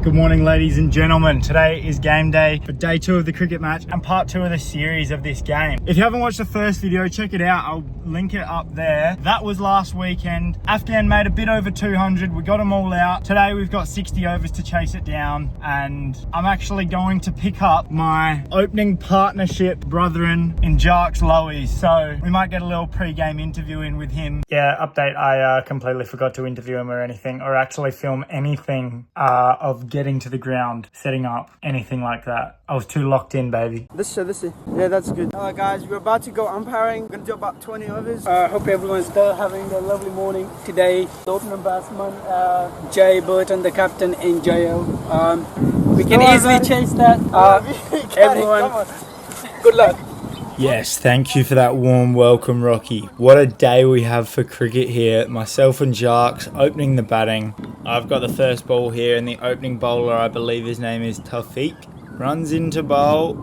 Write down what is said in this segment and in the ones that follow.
Good morning, ladies and gentlemen. Today is game day for day 2 of the cricket match and part 2 of the series of this game. If you haven't watched the first video, check it out. I'll link it up there. That was last weekend. Afghan made a bit over 200. We got them all out. Today we've got 60 overs to chase it down, and I'm actually going to pick up my opening partnership brethren in Jark's Lowies. So we might get a little pre-game interview in with him. Yeah, update. I completely forgot to interview him or anything, or actually film anything of getting to the ground, setting up, anything like that. I was too locked in, baby. This is. Yeah, that's good. Guys, we're about to go umpiring. We're going to do about 20 overs. Hope everyone's still having a lovely morning today. The opening batsman, Jay Burton, the captain in JL. We can easily chase that. Everyone, good luck. Yes, thank you for that warm welcome, Rocky. What a day we have for cricket here. Myself and Jarks opening the batting. I've got the first ball here, and the opening bowler, I believe his name is Tafiq, runs into bowl.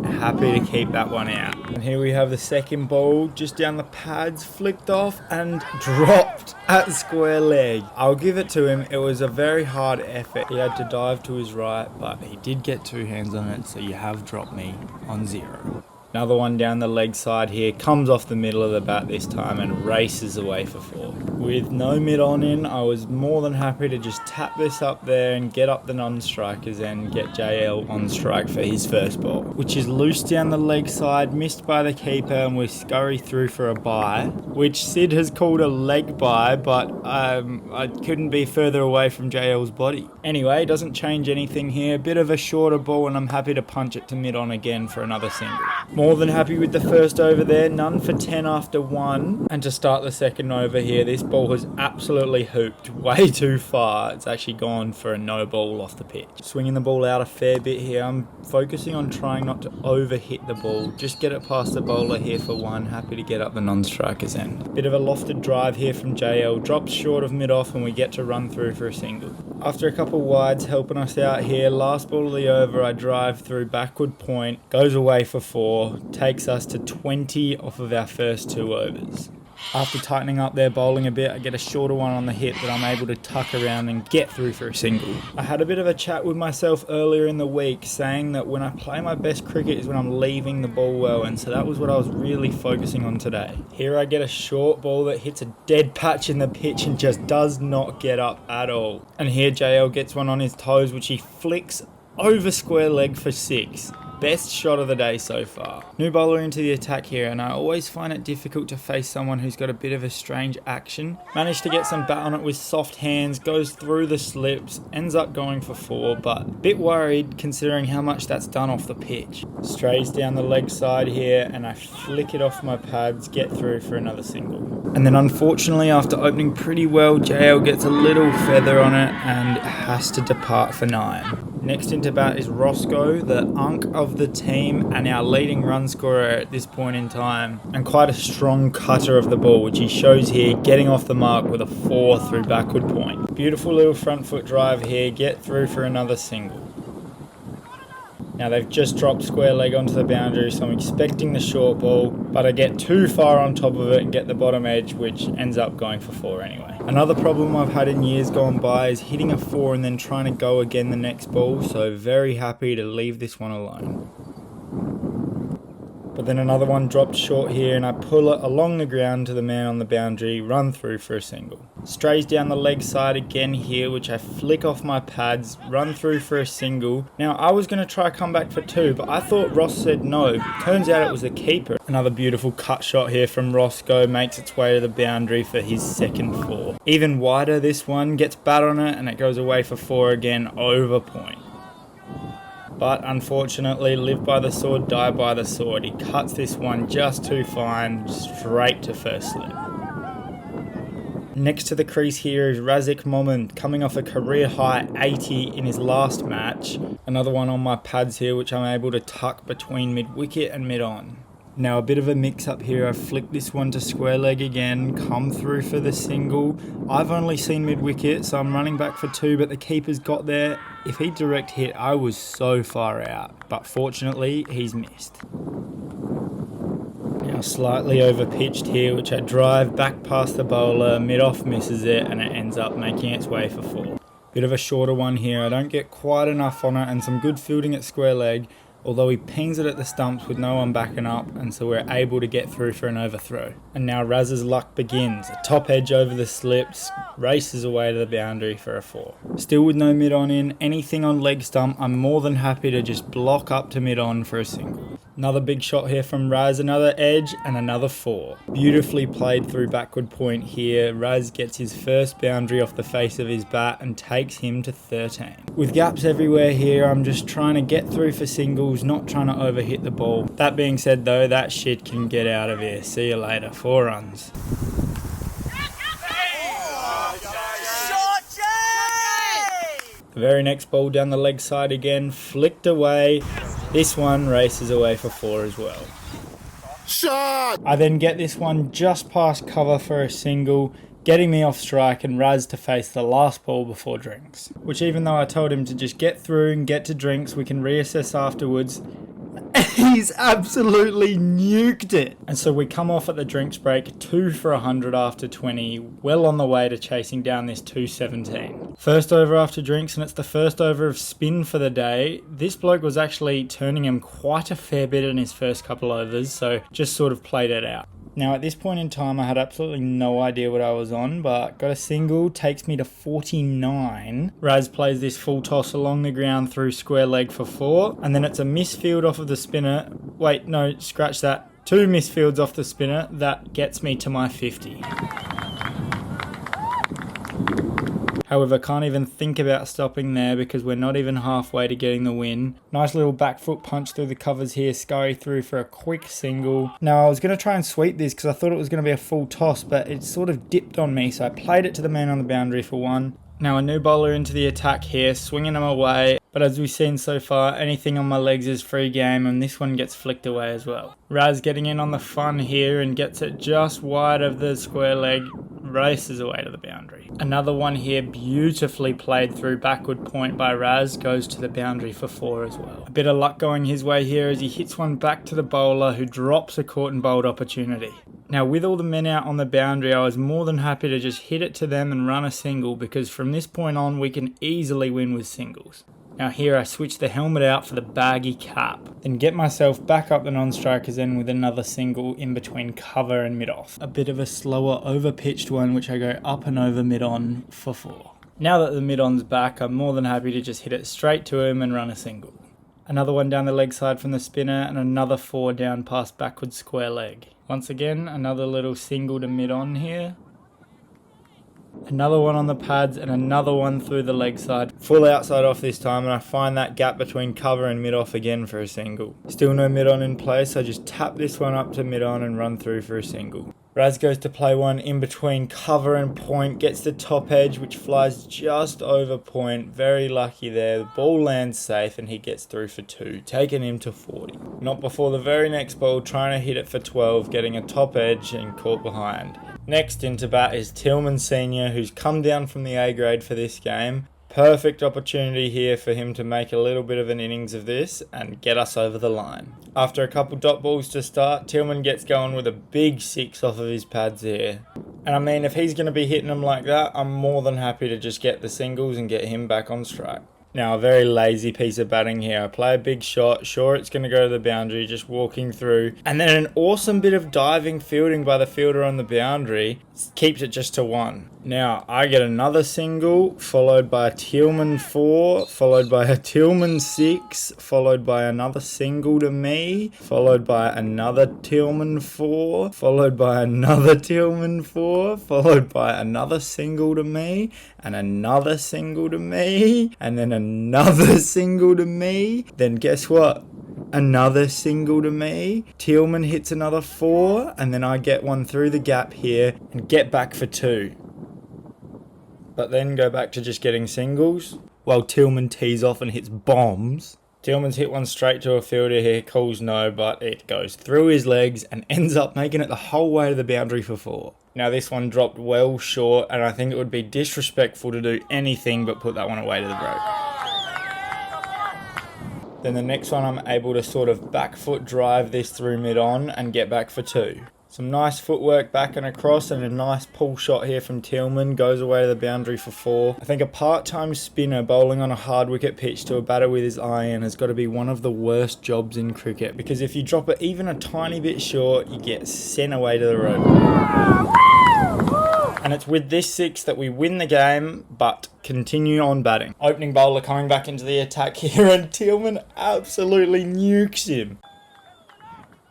Happy to keep that one out. And here we have the second ball, just down the pads, flicked off and dropped at square leg. I'll give it to him. It was a very hard effort. He had to dive to his right, but he did get 2 hands on it, so you have dropped me on 0. Another one down the leg side here, comes off the middle of the bat this time and races away for 4. With no mid on in, I was more than happy to just tap this up there and get up the non-strikers and get JL on strike for his first ball, which is loose down the leg side, missed by the keeper, and we scurry through for a bye, which Sid has called a leg bye, but I couldn't be further away from JL's body. Anyway, doesn't change anything here. Bit of a shorter ball, and I'm happy to punch it to mid on again for another single. More than happy with the first over there, none for 10 after 1. And to start the second over here, this ball has absolutely hooped way too far. It's actually gone for a no ball off the pitch. Swinging the ball out a fair bit here. I'm focusing on trying not to over hit the ball. Just get it past the bowler here for 1. Happy to get up the non-strikers end. Bit of a lofted drive here from JL. Drops short of mid off, and we get to run through for a single. After a couple wides helping us out here, last ball of the over, I drive through backward point, goes away for 4, takes us to 20 off of our first 2 overs. After tightening up there, bowling a bit, I get a shorter one on the hit that I'm able to tuck around and get through for a single. I had a bit of a chat with myself earlier in the week, saying that when I play my best cricket is when I'm leaving the ball well, and so that was what I was really focusing on today. Here I get a short ball that hits a dead patch in the pitch and just does not get up at all. And here JL gets one on his toes, which he flicks over square leg for 6. Best shot of the day so far. New bowler into the attack here, and I always find it difficult to face someone who's got a bit of a strange action. Managed to get some bat on it with soft hands, goes through the slips, ends up going for 4, but a bit worried considering how much that's done off the pitch. Strays down the leg side here, and I flick it off my pads, get through for another single. And then unfortunately, after opening pretty well, JL gets a little feather on it and has to depart for 9. Next into bat is Roscoe, the unk of the team and our leading run scorer at this point in time, and quite a strong cutter of the ball, which he shows here, getting off the mark with a 4 through backward point. Beautiful little front foot drive here, get through for another single. Now they've just dropped square leg onto the boundary, so I'm expecting the short ball, but I get too far on top of it and get the bottom edge, which ends up going for 4 anyway. Another problem I've had in years gone by is hitting a 4 and then trying to go again the next ball, so very happy to leave this one alone. But then another one dropped short here, and I pull it along the ground to the man on the boundary, run through for a single. Strays down the leg side again here, which I flick off my pads, run through for a single. Now I was going to try come back for 2, but I thought Ross said no. Turns out it was the keeper. Another beautiful cut shot here from Roscoe, makes its way to the boundary for his second 4. Even wider this one, gets bat on it, and it goes away for 4 again, over point. But unfortunately, live by the sword, die by the sword. He cuts this one just too fine, straight to first slip. Next to the crease here is Razik Momin, coming off a career high 80 in his last match. Another one on my pads here, which I'm able to tuck between mid-wicket and mid-on. Now a bit of a mix-up here. I flick this one to square leg again, come through for the single. I've only seen mid-wicket, so I'm running back for 2, but the keeper's got there. If he direct hit, I was so far out, but fortunately, he's missed. Now slightly over pitched here, which I drive back past the bowler, mid-off misses it, and it ends up making its way for 4. Bit of a shorter one here. I don't get quite enough on it, and some good fielding at square leg, although he pings it at the stumps with no one backing up, and so we're able to get through for an overthrow. And now Raz's luck begins. A top edge over the slips, races away to the boundary for a 4. Still with no mid-on in, anything on leg stump, I'm more than happy to just block up to mid-on for a single. Another big shot here from Raz, another edge and another 4. Beautifully played through backward point here. Raz gets his first boundary off the face of his bat and takes him to 13. With gaps everywhere here, I'm just trying to get through for singles, not trying to overhit the ball. That being said though, that shit can get out of here. See you later. 4 runs. The very next ball down the leg side again, flicked away. This one races away for 4 as well. Shot! I then get this one just past cover for a single, getting me off strike and Raz to face the last ball before drinks. Which, even though I told him to just get through and get to drinks, we can reassess afterwards, he's absolutely nuked it. And so we come off at the drinks break, 2 for 100 after 20, well on the way to chasing down this 217. First over after drinks, and it's the first over of spin for the day. This bloke was actually turning him quite a fair bit in his first couple overs, so just sort of played it out. Now at this point in time I had absolutely no idea what I was on, but got a single, takes me to 49. Raz plays this full toss along the ground through square leg for 4, and then it's a misfield off of the spinner. Wait, no, scratch that. 2 misfields off the spinner, that gets me to my 50. However, can't even think about stopping there because we're not even halfway to getting the win. Nice little back foot punch through the covers here, scurry through for a quick single. Now, I was going to try and sweep this because I thought it was going to be a full toss, but it sort of dipped on me, so I played it to the man on the boundary for 1. Now a new bowler into the attack here, swinging them away. But as we've seen so far, anything on my legs is free game, and this one gets flicked away as well. Raz getting in on the fun here and gets it just wide of the square leg, races away to the boundary. Another one here, beautifully played through backward point by Raz, goes to the boundary for 4 as well. A bit of luck going his way here as he hits one back to the bowler who drops a caught and bowled opportunity. Now with all the men out on the boundary, I was more than happy to just hit it to them and run a single, because from this point on we can easily win with singles. Now here I switch the helmet out for the baggy cap, then get myself back up the non-strikers end with another single in between cover and mid-off. A bit of a slower over-pitched one which I go up and over mid-on for 4. Now that the mid-on's back, I'm more than happy to just hit it straight to him and run a single. Another one down the leg side from the spinner and another 4 down past backward square leg. Once again, another little single to mid-on here. Another one on the pads and another one through the leg side. Full outside off this time, and I find that gap between cover and mid-off again for a single. Still no mid-on in place, so I just tap this one up to mid-on and run through for a single. Raz goes to play one in between cover and point, gets the top edge which flies just over point. Very lucky there. The ball lands safe and he gets through for 2, taking him to 40. Not before the very next ball, trying to hit it for 12, getting a top edge and caught behind. Next into bat is Tielman Sr., who's come down from the A grade for this game. Perfect opportunity here for him to make a little bit of an innings of this and get us over the line. After a couple dot balls to start, Tielman gets going with a big 6 off of his pads here. And I mean, if he's going to be hitting them like that, I'm more than happy to just get the singles and get him back on strike. Now, a very lazy piece of batting here. I play a big shot, sure it's going to go to the boundary, just walking through. And then an awesome bit of diving fielding by the fielder on the boundary keeps it just to 1. Now, I get another single, followed by a Tielman 4, followed by a Tielman 6, followed by another single to me, followed by another Tielman 4, followed by another Tielman 4, followed by another single to me, and another single to me, and then another single to me. Then guess what? Another single to me. Tielman hits another 4, and then I get one through the gap here and get back for 2. But then go back to just getting singles while Tielman tees off and hits bombs. Tielman's hit one straight to a fielder here, calls no, but it goes through his legs and ends up making it the whole way to the boundary for 4. Now this one dropped well short, and I think it would be disrespectful to do anything but put that one away to the break. Then the next one I'm able to sort of back foot drive this through mid-on and get back for 2. Some nice footwork back and across, and a nice pull shot here from Tielman. Goes away to the boundary for 4. I think a part-time spinner bowling on a hard wicket pitch to a batter with his iron has got to be one of the worst jobs in cricket, because if you drop it even a tiny bit short, you get sent away to the road. And it's with this 6 that we win the game, but continue on batting. Opening bowler coming back into the attack here, and Tielman absolutely nukes him,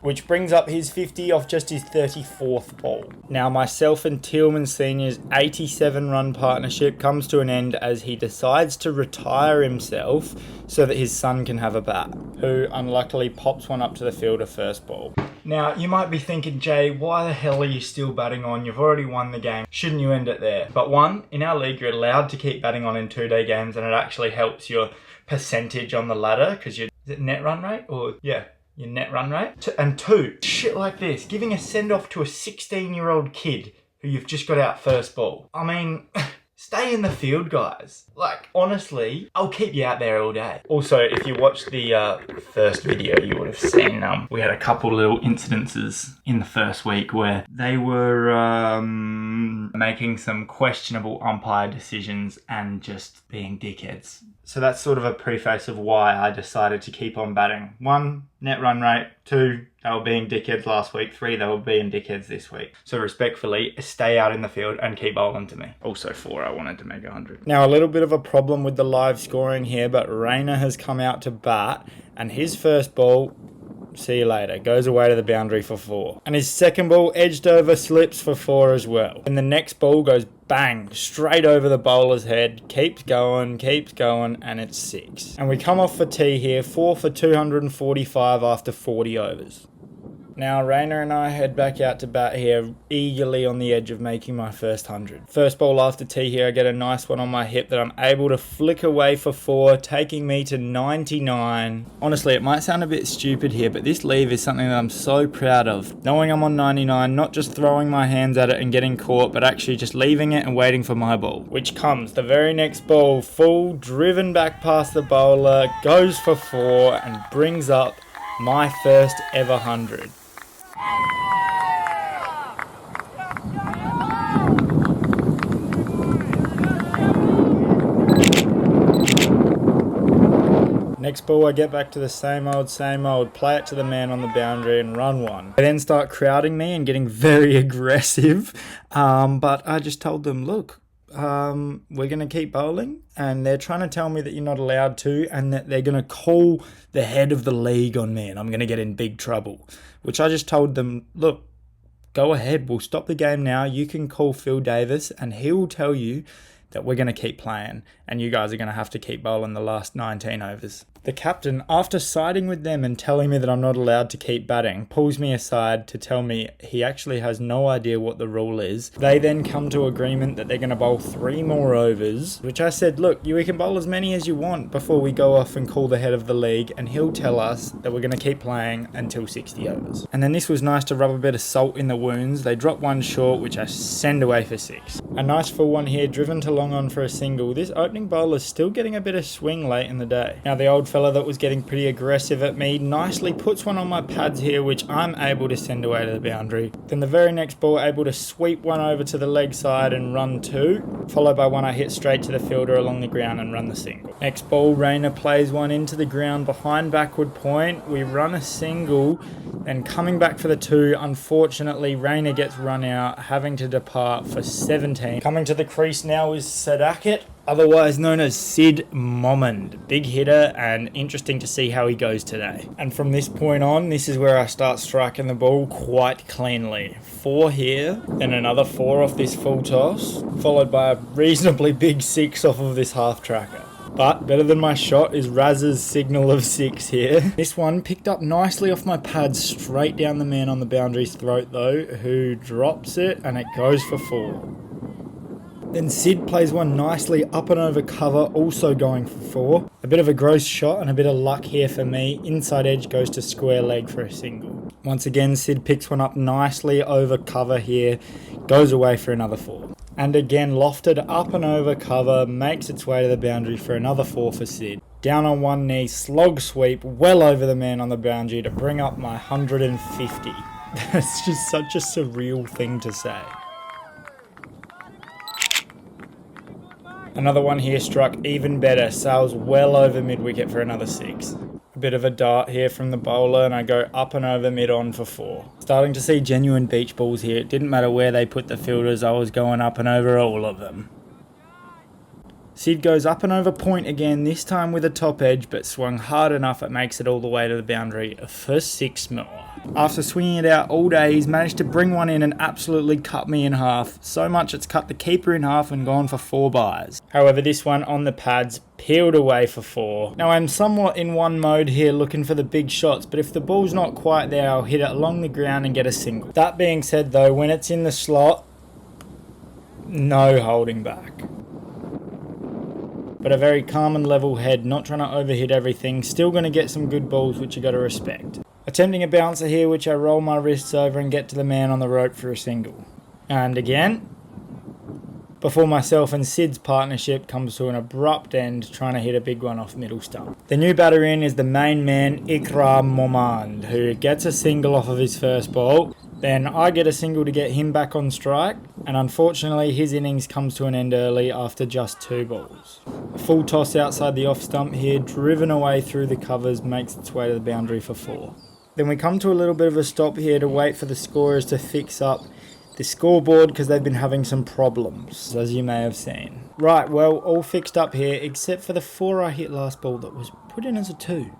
which brings up his 50 off just his 34th ball. Now myself and Tielman Sr.'s 87-run partnership comes to an end as he decides to retire himself so that his son can have a bat, who unluckily pops one up to the fielder first ball. Now, you might be thinking, Jay, why the hell are you still batting on? You've already won the game. Shouldn't you end it there? But one, in our league, you're allowed to keep batting on in 2-day games, and it actually helps your percentage on the ladder, because is it net run rate? Or, yeah, your net run rate. And 2, shit like this, giving a send-off to a 16-year-old kid who you've just got out first ball. I mean, stay in the field, guys. Like, honestly, I'll keep you out there all day. Also, if you watched the first video, you would have seen we had a couple little incidences in the first week where they were making some questionable umpire decisions and just being dickheads. So that's sort of a preface of why I decided to keep on batting. 1, net run rate. 2, they were being dickheads last week. 3, they were being dickheads this week. So respectfully, stay out in the field and keep bowling to me. Also 4, I wanted to make 100. Now, a little bit of a problem with the live scoring here, but Rayner has come out to bat, and his first ball, see you later, goes away to the boundary for 4. And his second ball edged over, slips for 4 as well. And the next ball goes bang, straight over the bowler's head, keeps going, and it's 6. And we come off for tee here, 4 for 245 after 40 overs. Now, Rayner and I head back out to bat here, eagerly on the edge of making my first 100. First ball after tee here, I get a nice one on my hip that I'm able to flick away for 4, taking me to 99. Honestly, it might sound a bit stupid here, but this leave is something that I'm so proud of. Knowing I'm on 99, not just throwing my hands at it and getting caught, but actually just leaving it and waiting for my ball. Which comes, the very next ball, full, driven back past the bowler, goes for 4, and brings up my first ever 100. Next ball, I get back to the same old, play it to the man on the boundary and run 1. They then start crowding me and getting very aggressive, but I just told them, look, we're going to keep bowling, and they're trying to tell me that you're not allowed to, and that they're going to call the head of the league on me and I'm going to get in big trouble. Which I just told them, look, go ahead, we'll stop the game now. You can call Phil Davis and he will tell you that we're going to keep playing and you guys are going to have to keep bowling the last 19 overs. The captain, after siding with them and telling me that I'm not allowed to keep batting, pulls me aside to tell me he actually has no idea what the rule is. They then come to agreement that they're going to bowl 3 more overs, which I said, look, we can bowl as many as you want before we go off and call the head of the league, and he'll tell us that we're going to keep playing until 60 overs. And then this was nice to rub a bit of salt in the wounds. They drop 1 short, which I send away for 6. A nice full one here, driven to long on for a single. This opening bowler's still getting a bit of swing late in the day. Now the old fella that was getting pretty aggressive at me nicely puts one on my pads here, which I'm able to send away to the boundary. Then the very next ball, able to sweep one over to the leg side and run 2, followed by one I hit straight to the fielder along the ground and run the single. Next ball, Rayner plays one into the ground behind backward point. We run a single, and coming back for the 2, unfortunately Rayner gets run out, having to depart for 17. Coming to the crease now is Sadakat, otherwise known as Sid Momond. Big hitter, and interesting to see how he goes today. And from this point on, this is where I start striking the ball quite cleanly. 4 here, then another 4 off this full toss, followed by a reasonably big 6 off of this half tracker. But better than my shot is Raz's signal of 6 here. This one picked up nicely off my pads, straight down the man on the boundary's throat though, who drops it, and it goes for 4. Then Sid plays one nicely up and over cover, also going for 4. A bit of a gross shot and a bit of luck here for me. Inside edge goes to square leg for a single. Once again, Sid picks one up nicely over cover here, goes away for another 4. And again, lofted up and over cover, makes its way to the boundary for another 4 for Sid. Down on one knee, slog sweep, well over the man on the boundary to bring up my 150. That's just such a surreal thing to say. Another one here struck even better, sails well over mid-wicket for another 6. A bit of a dart here from the bowler, and I go up and over mid-on for 4. Starting to see genuine beach balls here. It didn't matter where they put the fielders, I was going up and over all of them. Sid goes up and over point again, this time with a top edge, but swung hard enough it makes it all the way to the boundary for 6 more. After swinging it out all day, he's managed to bring one in and absolutely cut me in half. So much it's cut the keeper in half and gone for 4 byes. However, this one on the pads peeled away for 4. Now I'm somewhat in one mode here looking for the big shots, but if the ball's not quite there, I'll hit it along the ground and get a single. That being said though, when it's in the slot, no holding back. But a very calm and level head, not trying to overhit everything, still going to get some good balls which you got to respect. Attempting a bouncer here which I roll my wrists over and get to the man on the rope for a single. And again, before myself and Sid's partnership comes to an abrupt end, trying to hit a big one off middle stump. The new batter in is the main man Ikram Momand, who gets a single off of his first ball. Then I get a single to get him back on strike, and unfortunately his innings comes to an end early after just 2 balls. A full toss outside the off stump here, driven away through the covers, makes its way to the boundary for 4. Then we come to a little bit of a stop here to wait for the scorers to fix up the scoreboard because they've been having some problems, as you may have seen. Right, well, all fixed up here except for the 4 I hit last ball that was put in as a 2.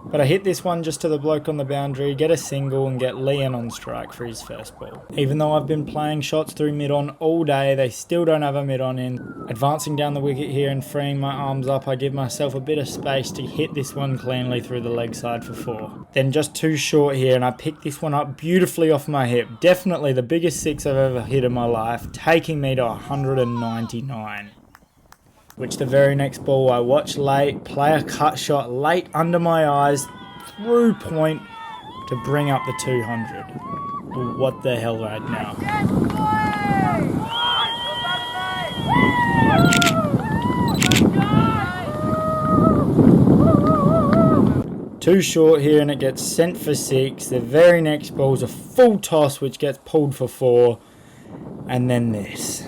But I hit this one just to the bloke on the boundary, get a single and get Leon on strike for his first ball. Even though I've been playing shots through mid-on all day, they still don't have a mid-on in. Advancing down the wicket here and freeing my arms up, I give myself a bit of space to hit this one cleanly through the leg side for 4. Then just too short here and I pick this one up beautifully off my hip. Definitely the biggest 6 I've ever hit in my life, taking me to 199. Which the very next ball I watch late, play a cut shot late under my eyes, through point to bring up the 200. What the hell right now? Too short here and it gets sent for 6. The very next ball's a full toss which gets pulled for 4. And then this.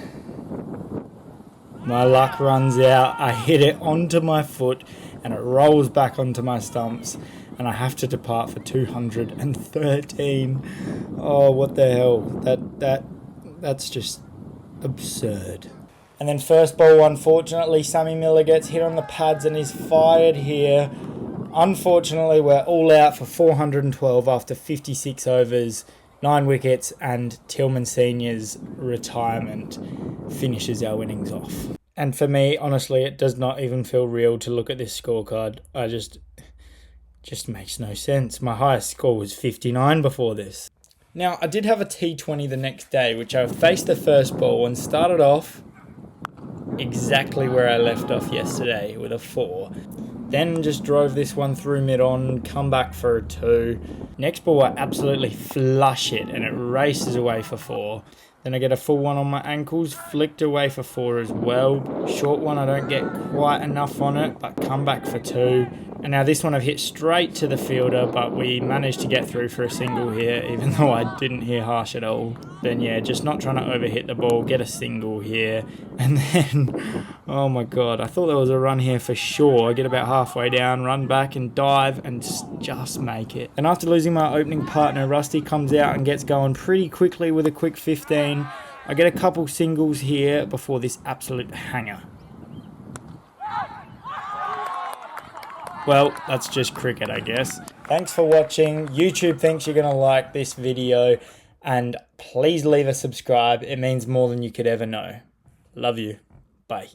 My luck runs out, I hit it onto my foot and it rolls back onto my stumps and I have to depart for 213. Oh, what the hell? That's just absurd. And then first ball, unfortunately, Sammy Miller gets hit on the pads and is fired here. Unfortunately, we're all out for 412 after 56 overs, 9 wickets, and Tielman Sr.'s retirement finishes our innings off. And for me, honestly, it does not even feel real to look at this scorecard. Just makes no sense. My highest score was 59 before this. Now, I did have a T20 the next day, which I faced the first ball and started off exactly where I left off yesterday with a 4. Then just drove this one through mid-on, come back for a 2. Next ball, I absolutely flush it and it races away for 4. Then I get a full one on my ankles, flicked away for 4 as well. Short one, I don't get quite enough on it, but come back for 2. And now this one I've hit straight to the fielder, but we managed to get through for a single here, even though I didn't hear harsh at all. Then yeah, just not trying to overhit the ball, get a single here. And then, oh my god, I thought there was a run here for sure. I get about halfway down, run back and dive and just make it. And after losing my opening partner, Rusty comes out and gets going pretty quickly with a quick 15. I get a couple singles here before this absolute hanger. Well, that's just cricket, I guess. Thanks for watching. YouTube thinks you're going to like this video. And please leave a subscribe. It means more than you could ever know. Love you. Bye.